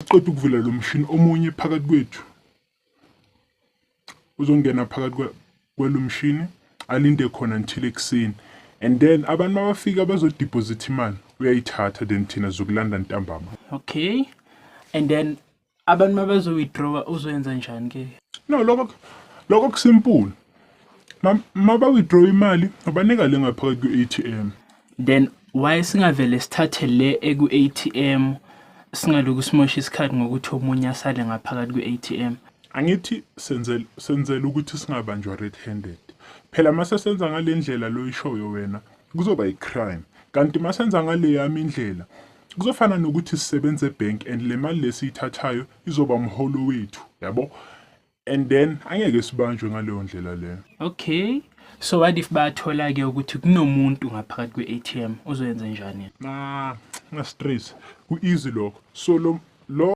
masiqeda ukuvula lo mshini omunye phakathi kwethu uzongena phakathi kwelo mshini alinde khona until ekuseni, and then abantu mabafika bazodeposit imali uyayithatha then thina zokulanda ntambama. Okay, and then abantu mabazo-withdrawa uzoyenza njani ke? No, lokho kusimple. Maba-withdraw imali abanika le ngaphakathi kwe-ATM. Then why singavele sithathe le eku-ATM singaloku simosha isikhathi ngokuthi omunye asale ngaphakathi kwe-ATM? Angithi senzela ukuthi singabanjwa red-handed. Phela mase senza ngale ndlela lo ishoyo wena kuzoba i-crime. Kanti masenza ngale yami indlela kuzofana nokuthi sisebenze ebank and le mali lesiyithathayo izoba umholo wethu, yabo? And then angeke sibanjwe ngaleyo ndlela leyo. Okay, so what if bathola ke ukuthi kunomuntu ngaphakathi kwe-ATM uzoyenza njani? Na stress ku easy lokho. So lo